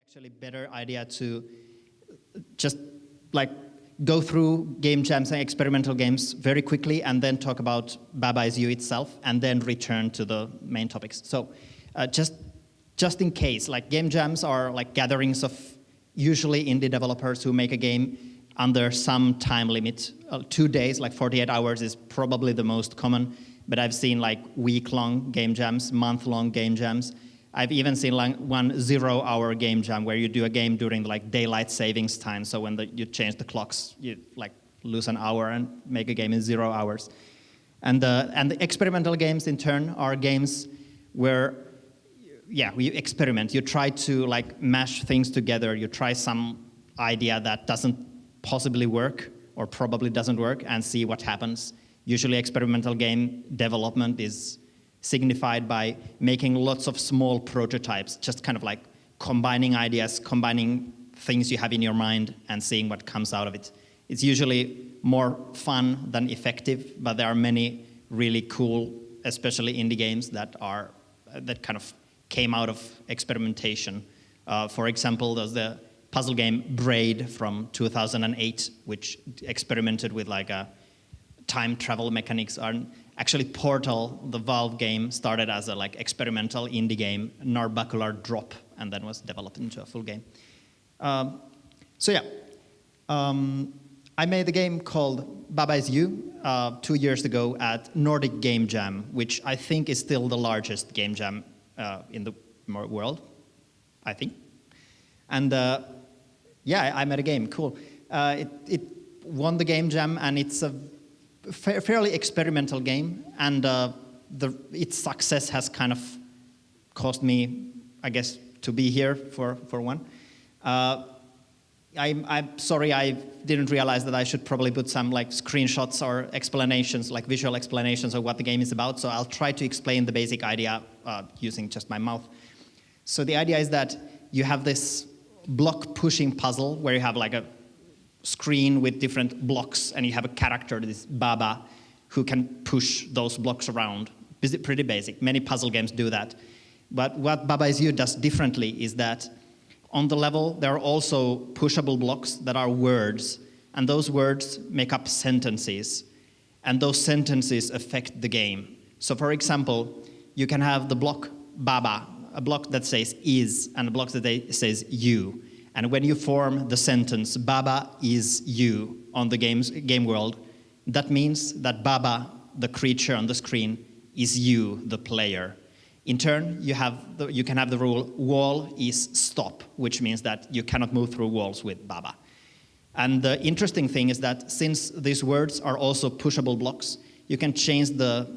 actually better idea to just like go through game jams and experimental games very quickly and then talk about Baba Is You itself and then return to the main topics. So just in case, like game jams are like gatherings of usually indie developers who make a game under some time limit. 2 days, like 48 hours is probably the most common, but I've seen like week-long game jams, month-long game jams. I've even seen like 1 0-hour game jam where you do a game during like daylight savings time. So when you change the clocks, you like lose an hour and make a game in 0 hours. And the experimental games in turn are games where, yeah, you experiment. You try to like mash things together. You try some idea that doesn't possibly work or probably doesn't work and see what happens. Usually experimental game development is signified by making lots of small prototypes, just kind of like combining ideas, combining things you have in your mind and seeing what comes out of it. It's usually more fun than effective, but there are many really cool, especially indie games that kind of came out of experimentation. For example, there's the puzzle game Braid from 2008, which experimented with like a time travel mechanics. Actually, Portal, the Valve game, started as a like experimental indie game, Narbacular Drop, and then was developed into a full game. I made a game called Baba Is You 2 years ago at Nordic Game Jam, which I think is still the largest game jam in the world, I think. And yeah, I made a game, cool. It won the game jam, and it's a fairly experimental game, and its success has kind of caused me, I guess, to be here for one. I'm sorry, I didn't realize that I should probably put some like screenshots or explanations, like visual explanations of what the game is about, so I'll try to explain the basic idea using just my mouth. So the idea is that you have this block pushing puzzle where you have like a screen with different blocks, and you have a character, this Baba, who can push those blocks around. Pretty basic. Many puzzle games do that. But what Baba Is You does differently is that on the level, there are also pushable blocks that are words, and those words make up sentences, and those sentences affect the game. So for example, you can have the block Baba, a block that says is, and a block that says you. And when you form the sentence, Baba is you, on the game world, that means that Baba, the creature on the screen, is you, the player. In turn, you can have the rule, wall is stop, which means that you cannot move through walls with Baba. And the interesting thing is that since these words are also pushable blocks, you can change the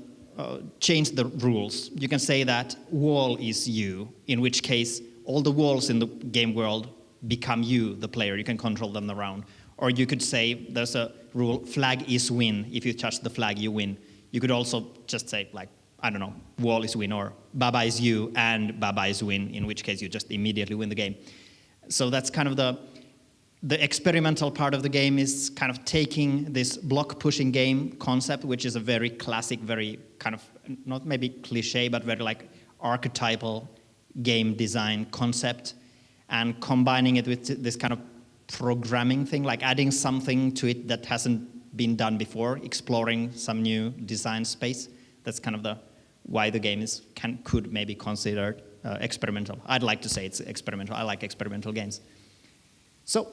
rules. You can say that wall is you, in which case all the walls in the game world become you, the player. You can control them around. Or you could say there's a rule, flag is win. If you touch the flag, you win. You could also just say, like, I don't know, wall is win, or Baba is you and Baba is win, in which case you just immediately win the game. So that's kind of the experimental part of the game, is kind of taking this block pushing game concept, which is a very classic, very kind of, not maybe cliche, but very like archetypal game design concept, and combining it with this kind of programming thing, like adding something to it that hasn't been done before, exploring some new design space. That's kind of why the game could maybe considered experimental. I'd like to say it's experimental. I like experimental games. So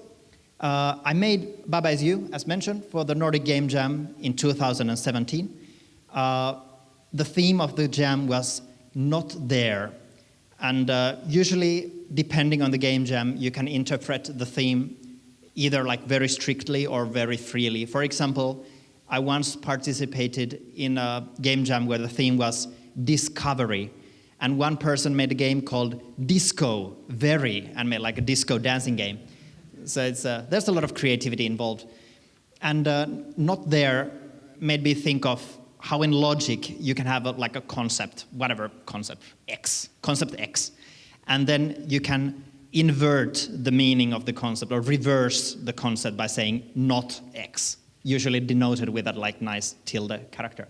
I made Baba Is You, as mentioned, for the Nordic Game Jam in 2017. The theme of the jam was not there. And usually, depending on the game jam, you can interpret the theme either like very strictly or very freely. For example, I once participated in a game jam where the theme was discovery, and one person made a game called Disco Very, and made like a disco dancing game. So there's a lot of creativity involved. And not there made me think of how in logic you can have like a concept, whatever concept, concept X, and then you can invert the meaning of the concept or reverse the concept by saying not X, usually denoted with that like nice tilde character,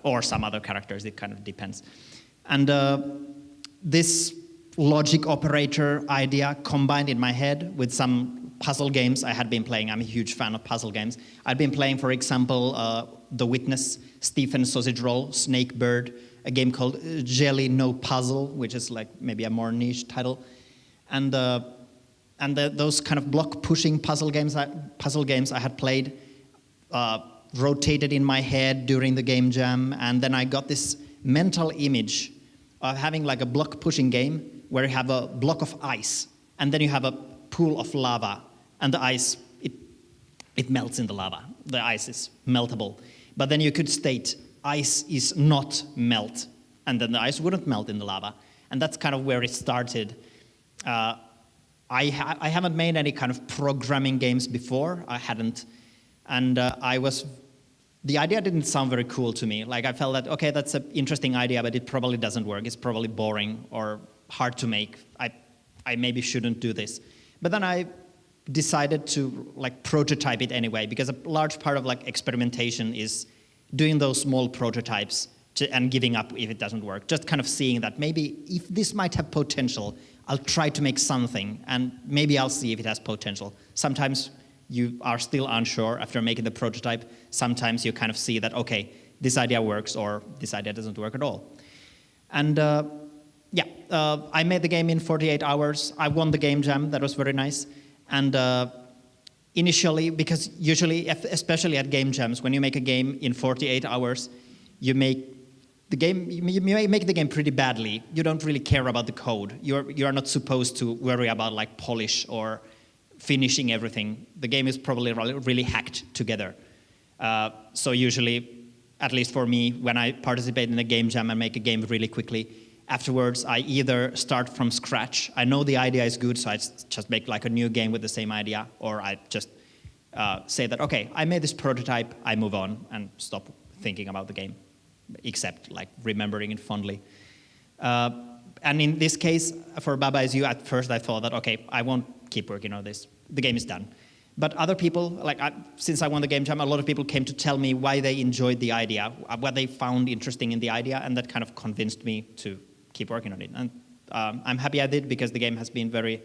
or some other characters, it kind of depends. And this logic operator idea combined in my head with some puzzle games I had been playing. I'm a huge fan of puzzle games. I'd been playing, for example, The Witness, Stephen Sausage Roll, Snake Bird, a game called Jelly No Puzzle, which is like maybe a more niche title. And those kind of block-pushing puzzle games I had played rotated in my head during the game jam, and then I got this mental image of having like a block-pushing game where you have a block of ice, and then you have a pool of lava, and the ice, it melts in the lava. The ice is meltable. But then you could state, ice is not melt, and then the ice wouldn't melt in the lava. And that's kind of where it started. I haven't made any kind of programming games before. I hadn't. And the idea didn't sound very cool to me. Like I felt that, okay, that's an interesting idea, but it probably doesn't work. It's probably boring or hard to make. I maybe shouldn't do this. But then I decided to like prototype it anyway, because a large part of like experimentation is doing those small prototypes and giving up if it doesn't work. Just kind of seeing that maybe if this might have potential, I'll try to make something, and maybe I'll see if it has potential. Sometimes you are still unsure after making the prototype. Sometimes you kind of see that, okay, this idea works or this idea doesn't work at all. And I made the game in 48 hours. I won the game jam. That was very nice. And initially, because usually, especially at game jams, when you make a game in 48 hours, you make the game pretty badly. You don't really care about the code. You are not supposed to worry about like polish or finishing everything. The game is probably really hacked together. So usually, at least for me, when I participate in a game jam and make a game really quickly, afterwards I either start from scratch. I know the idea is good, so I just make like a new game with the same idea, or I just say that, okay, I made this prototype, I move on and stop thinking about the game, except like remembering it fondly. And in this case, for Baba Is You, at first I thought that, okay, I won't keep working on this. The game is done. But other people, since I won the game jam, a lot of people came to tell me why they enjoyed the idea, what they found interesting in the idea, and that kind of convinced me to keep working on it. And I'm happy I did, because the game has been very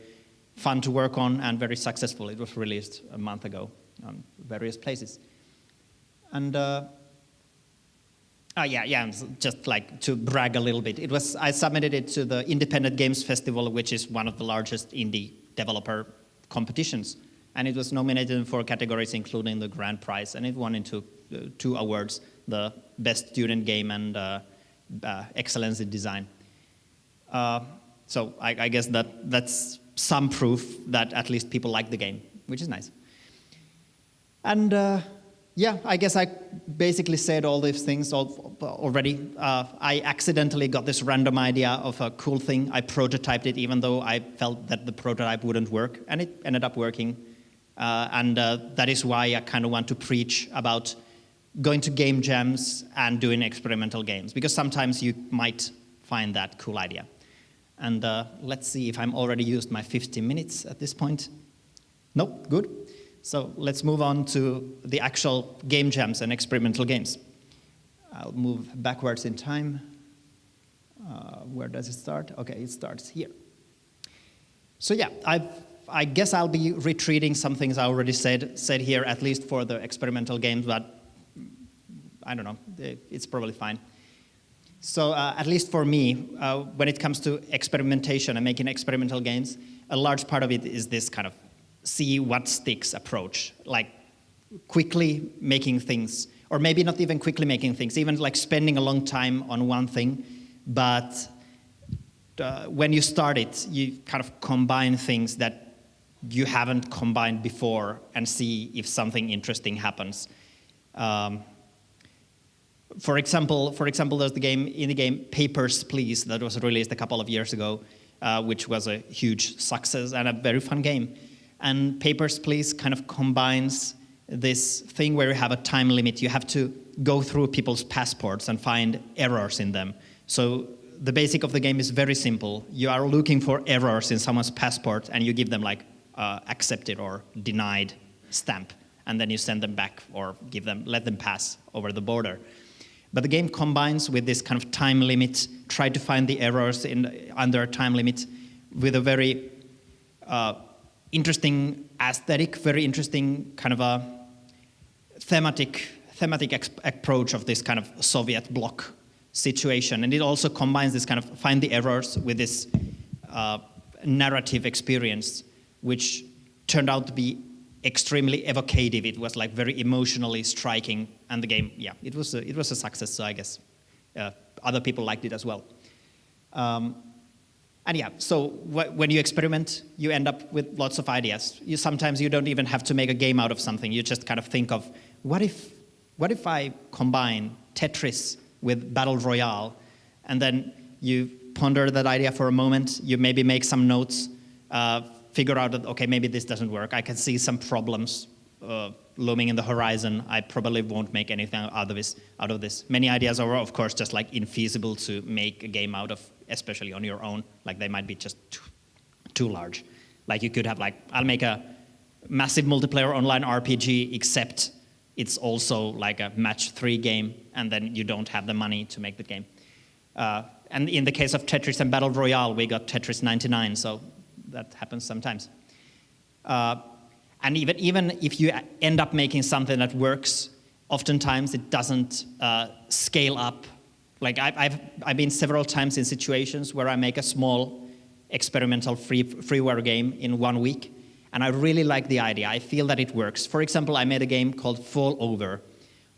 fun to work on and very successful. It was released a month ago on various places. And just like to brag a little bit, I submitted it to the Independent Games Festival, which is one of the largest indie developer competitions. And it was nominated in 4 categories, including the grand prize, and it won into 2 awards, the Best Student Game and Excellence in Design. So I guess that's some proof that at least people like the game, which is nice. And I guess I basically said all these things already. I accidentally got this random idea of a cool thing. I prototyped it, even though I felt that the prototype wouldn't work, and it ended up working. And that is why I kind of want to preach about going to game jams and doing experimental games, because sometimes you might find that cool idea. And let's see if I'm already used my 15 minutes at this point. Nope, good. So let's move on to the actual game jams and experimental games. I'll move backwards in time. Where does it start? Okay, it starts here. So yeah, I guess I'll be retreating some things I already said here, at least for the experimental games, but I don't know, it's probably fine. So at least for me, when it comes to experimentation and making experimental games, a large part of it is this kind of see what sticks approach, like quickly making things, or maybe not even quickly making things, even like spending a long time on one thing, but when you start it, you kind of combine things that you haven't combined before and see if something interesting happens. For example, there's the game Papers, Please, that was released a couple of years ago, which was a huge success and a very fun game. And Papers, Please kind of combines this thing where you have a time limit. You have to go through people's passports and find errors in them. So the basic of the game is very simple. You are looking for errors in someone's passport, and you give them like accepted or denied stamp, and then you send them back or let them pass over the border. But the game combines with this kind of time limit, try to find the errors under a time limit, with a very interesting aesthetic, very interesting kind of a thematic approach of this kind of Soviet bloc situation. And it also combines this kind of find the errors with this narrative experience, which turned out to be extremely evocative. It was like very emotionally striking, and the game, yeah, it was a success. So I guess other people liked it as well. And yeah, so when you experiment, you end up with lots of ideas. Sometimes you don't even have to make a game out of something. You just kind of think of, what if I combine Tetris with Battle Royale? And then you ponder that idea for a moment. You maybe make some notes, figure out that, okay, maybe this doesn't work. I can see some problems looming in the horizon. I probably won't make anything out of this. Many ideas are, of course, just like infeasible to make a game out of, especially on your own. Like they might be just too large. Like you could have like, I'll make a massive multiplayer online RPG, except it's also like a match 3 game, and then you don't have the money to make the game. And in the case of Tetris and Battle Royale, we got Tetris 99, so that happens sometimes. And even if you end up making something that works, oftentimes it doesn't scale up. Like I've been several times in situations where I make a small experimental freeware game in 1 week, and I really like the idea. I feel that it works. For example, I made a game called Fall Over,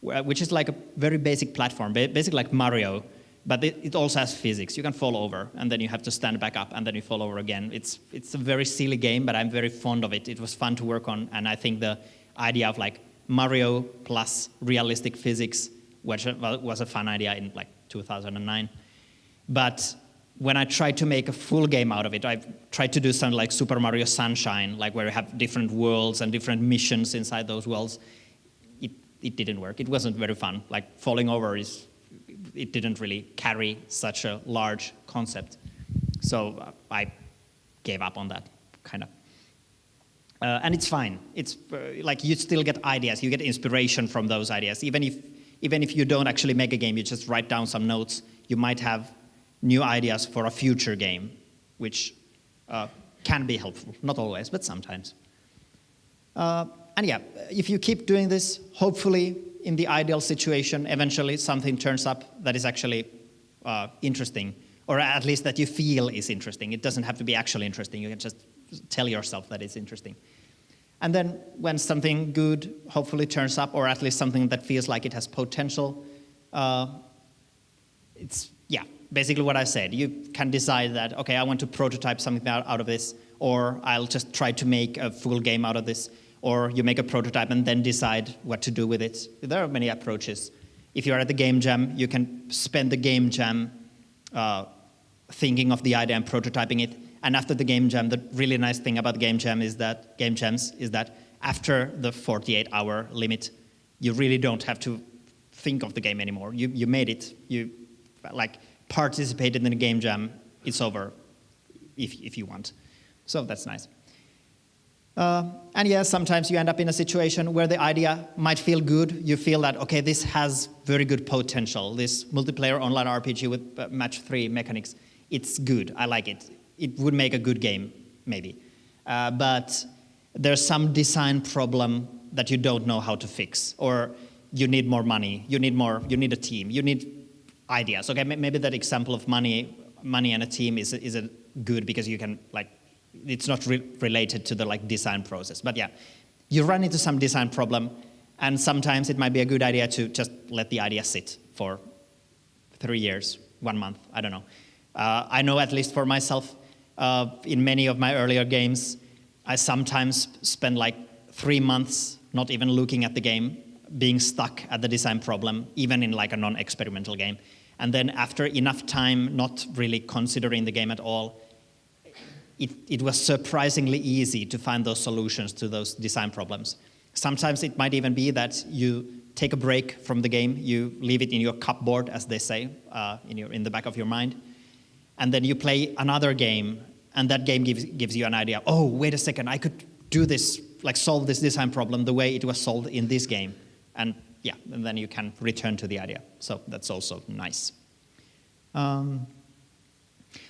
which is like a very basic platform, basically like Mario, but it also has physics. You can fall over, and then you have to stand back up, and then you fall over again. It's a very silly game, but I'm very fond of it. It was fun to work on, and I think the idea of like Mario plus realistic physics, which was a fun idea in like 2009. But when I tried to make a full game out of it, I tried to do something like Super Mario Sunshine, like where you have different worlds and different missions inside those worlds. It didn't work. It wasn't very fun. Like falling over it didn't really carry such a large concept. So I gave up on that, kind of. And it's fine. It's like you still get ideas. You get inspiration from those ideas. Even if you don't actually make a game, you just write down some notes, you might have new ideas for a future game, which can be helpful. Not always, but sometimes. And yeah, if you keep doing this, hopefully in the ideal situation, eventually something turns up that is actually interesting, or at least that you feel is interesting. It doesn't have to be actually interesting. You can just tell yourself that it's interesting. And then when something good hopefully turns up, or at least something that feels like it has potential, it's, yeah, basically what I said. You can decide that, okay, I want to prototype something out of this, or I'll just try to make a full game out of this, or you make a prototype and then decide what to do with it. There are many approaches. If you're at the game jam, you can spend the game jam thinking of the idea and prototyping it. And after the game jam, the really nice thing about game jams is that after the 48-hour limit, you really don't have to think of the game anymore. You made it. You like participated in the game jam. It's over, if you want. So that's nice. And yeah, sometimes you end up in a situation where the idea might feel good. You feel that, okay, this has very good potential. This multiplayer online RPG with match 3 mechanics, it's good. I like it. It would make a good game, maybe. But there's some design problem that you don't know how to fix, or you need more money. You need a team. You need ideas. Okay, maybe that example of money and a team is a good, because you can like, it's not related to the like design process. But yeah, you run into some design problem, and sometimes it might be a good idea to just let the idea sit for 3 years, 1 month, I don't know. I know, at least for myself, in many of my earlier games, I sometimes spend like 3 months not even looking at the game, being stuck at the design problem, even in like a non-experimental game. And then after enough time not really considering the game at all, it was surprisingly easy to find those solutions to those design problems. Sometimes it might even be that you take a break from the game, you leave it in your cupboard, as they say, in the back of your mind, and then you play another game, and that game gives you an idea. Oh, wait a second, I could do this, like solve this design problem the way it was solved in this game. And yeah, and then you can return to the idea. So that's also nice.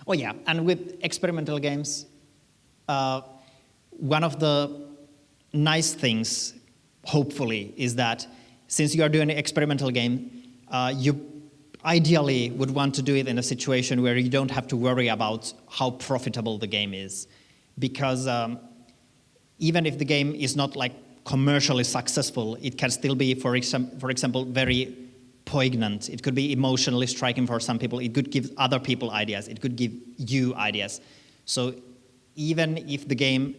Oh yeah, and with experimental games, one of the nice things, hopefully, is that since you are doing an experimental game, you ideally would want to do it in a situation where you don't have to worry about how profitable the game is. Because even if the game is not like commercially successful, it can still be, for example, very poignant. It could be emotionally striking for some people. It could give other people ideas. It could give you ideas. So even if the game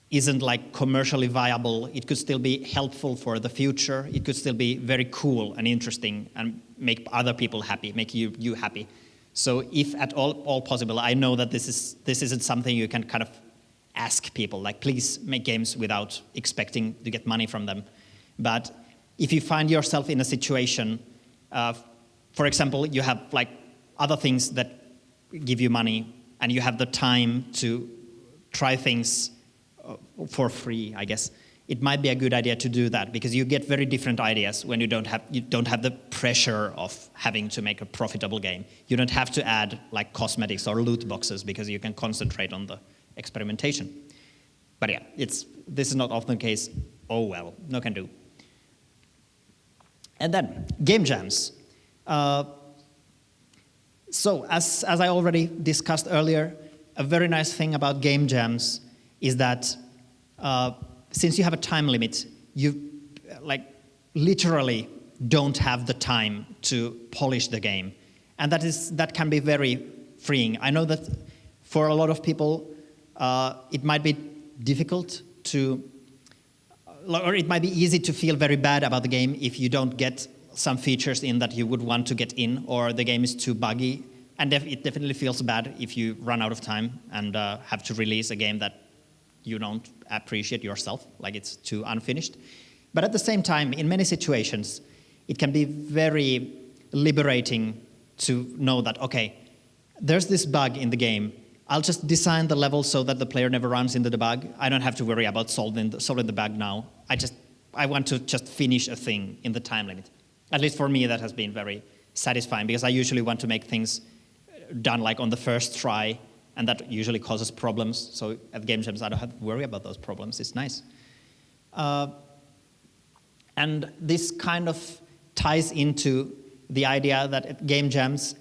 isn't like commercially viable, it could still be helpful for the future. It could still be very cool and interesting and make other people happy, make you happy. So if at all possible, I know that this isn't something you can kind of ask people, like please make games without expecting to get money from them. But if you find yourself in a situation, for example, you have like other things that give you money and you have the time to try things for free, I guess, it might be a good idea to do that because you get very different ideas when you don't have the pressure of having to make a profitable game. You don't have to add like cosmetics or loot boxes because you can concentrate on the experimentation. But yeah, this is not often the case. Oh well, no can do. And then game jams. So as I already discussed earlier, a very nice thing about game jams is that since you have a time limit, you like literally don't have the time to polish the game, and that can be very freeing. I know that for a lot of people, it might be difficult to, or it might be easy to feel very bad about the game if you don't get some features in that you would want to get in, or the game is too buggy, and it definitely feels bad if you run out of time and have to release a game that you don't appreciate yourself, like it's too unfinished. But at the same time, in many situations, it can be very liberating to know that, okay, there's this bug in the game. I'll just design the level so that the player never runs into the bug. I don't have to worry about solving the bug now. I want to just finish a thing in the time limit. At least for me, that has been very satisfying because I usually want to make things done like on the first try, and that usually causes problems. So at game jams, I don't have to worry about those problems. It's nice. And this kind of ties into the idea that at game jams,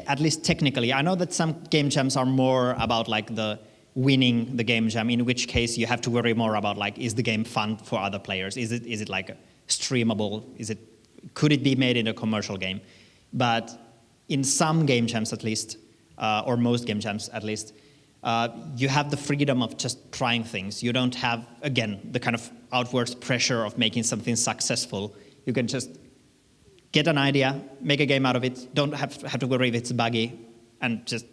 at least technically, I know that some game jams are more about like the winning the game jam, in which case you have to worry more about like, is the game fun for other players? Is it like streamable? Could it be made in a commercial game? But in some game jams at least, or most game jams at least, you have the freedom of just trying things. You don't have, again, the kind of outwards pressure of making something successful. You can just get an idea, make a game out of it, don't have to worry if it's buggy, and just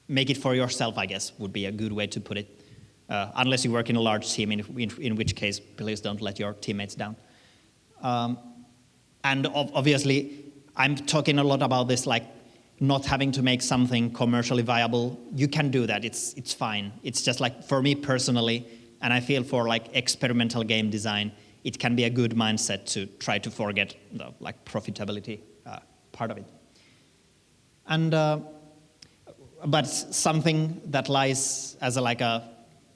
make it for yourself, I guess, would be a good way to put it. Unless you work in a large team, in which case, please don't let your teammates down. And obviously, I'm talking a lot about this, like, not having to make something commercially viable. You can do that, it's fine. It's just like, for me personally, and I feel for like experimental game design, it can be a good mindset to try to forget the like profitability part of it. And but something that lies as a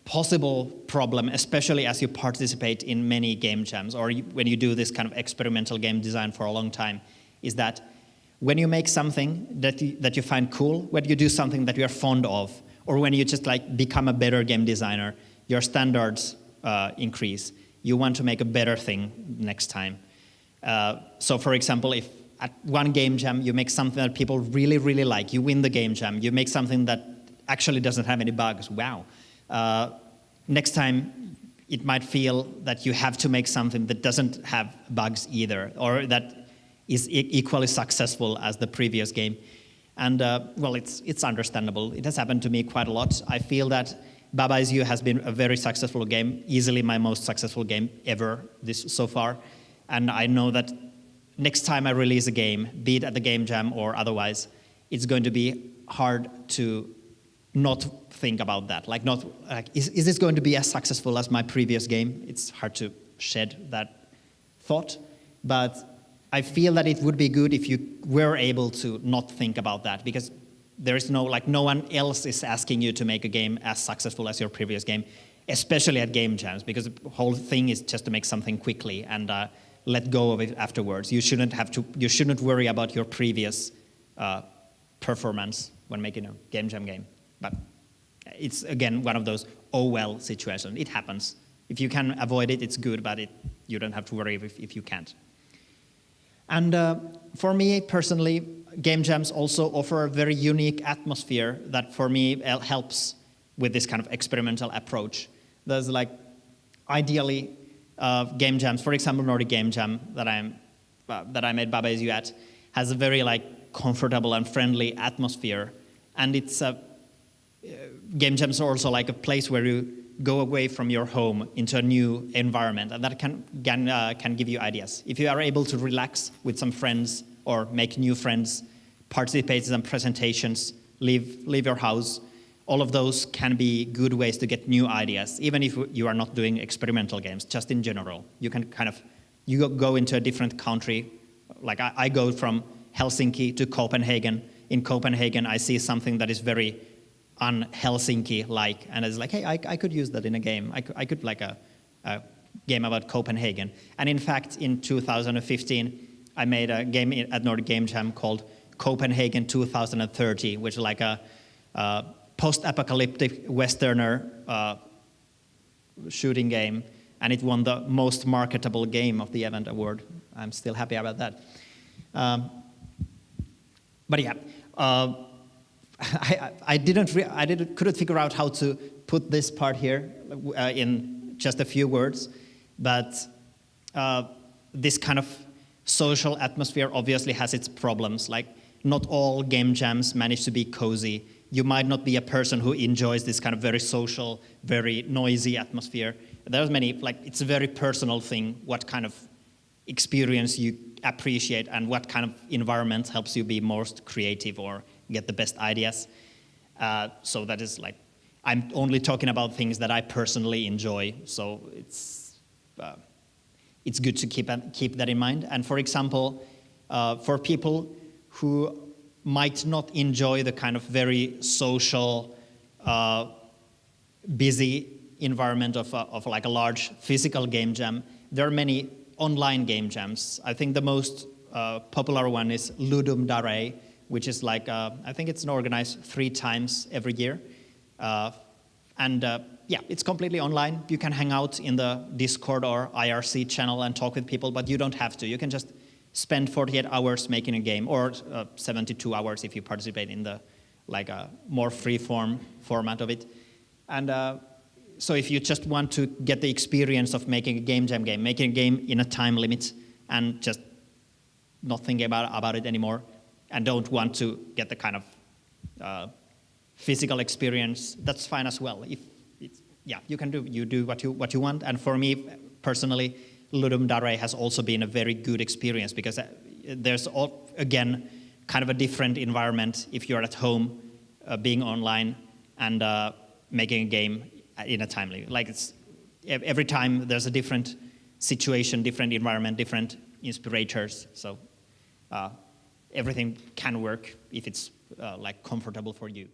possible problem, especially as you participate in many game jams, or when you do this kind of experimental game design for a long time, is that when you make something that you find cool, when you do something that you are fond of, or when you just like become a better game designer, your standards increase. You want to make a better thing next time. So for example, if at one game jam you make something that people really, really like, you win the game jam, you make something that actually doesn't have any bugs, wow. Next time it might feel that you have to make something that doesn't have bugs either, or that is equally successful as the previous game. And well, it's understandable. It has happened to me quite a lot. I feel that Baba Is You has been a very successful game, easily my most successful game ever so far. And I know that next time I release a game, be it at the game jam or otherwise, it's going to be hard to not think about that. Like, is this going to be as successful as my previous game? It's hard to shed that thought, but I feel that it would be good if you were able to not think about that, because there is no one else is asking you to make a game as successful as your previous game, especially at game jams, because the whole thing is just to make something quickly and let go of it afterwards. You shouldn't worry about your previous performance when making a game jam game. But it's again one of those oh well situations. It happens. If you can avoid it, it's good, but you don't have to worry if you can't. And for me personally, game jams also offer a very unique atmosphere that for me helps with this kind of experimental approach. There's ideally game jams, for example, Nordic Game Jam that I made Baba Is You at, has a very comfortable and friendly atmosphere, and it's game jams are also like a place where you go away from your home into a new environment, and that can give you ideas. If you are able to relax with some friends or make new friends, participate in some presentations, leave your house, all of those can be good ways to get new ideas, even if you are not doing experimental games, just in general. You can you go into a different country. Like I go from Helsinki to Copenhagen. In Copenhagen, I see something that is very un-Helsinki-like, and it's like, hey, I could use that in a game. I could like a game about Copenhagen. And in fact, in 2015, I made a game at Nordic Game Jam called Copenhagen 2030, which is like a post-apocalyptic Westerner shooting game, and it won the most marketable game of the event award. I'm still happy about that. But yeah, I couldn't figure out how to put this part here in just a few words, but this kind of social atmosphere obviously has its problems. Like, not all game jams manage to be cozy. You might not be a person who enjoys this kind of very social, very noisy atmosphere. There's many, it's a very personal thing, what kind of experience you appreciate and what kind of environment helps you be most creative or get the best ideas. So that is I'm only talking about things that I personally enjoy. So it's good to keep that in mind. And for example, for people who might not enjoy the kind of very social, busy environment of a large physical game jam, there are many online game jams. I think the most popular one is Ludum Dare, which is I think it's organized 3 times every year. Yeah, it's completely online. You can hang out in the Discord or IRC channel and talk with people, but you don't have to. You can just spend 48 hours making a game, or 72 hours if you participate in the a more free-form format of it. And so if you just want to get the experience of making a game jam game, making a game in a time limit and just not thinking about it anymore, and don't want to get the kind of physical experience, that's fine as well. You can do what you want. And for me personally, Ludum Dare has also been a very good experience because there's again kind of a different environment if you're at home, being online and making a game in a timely. It's every time there's a different situation, different environment, different inspirators. So everything can work if it's comfortable for you.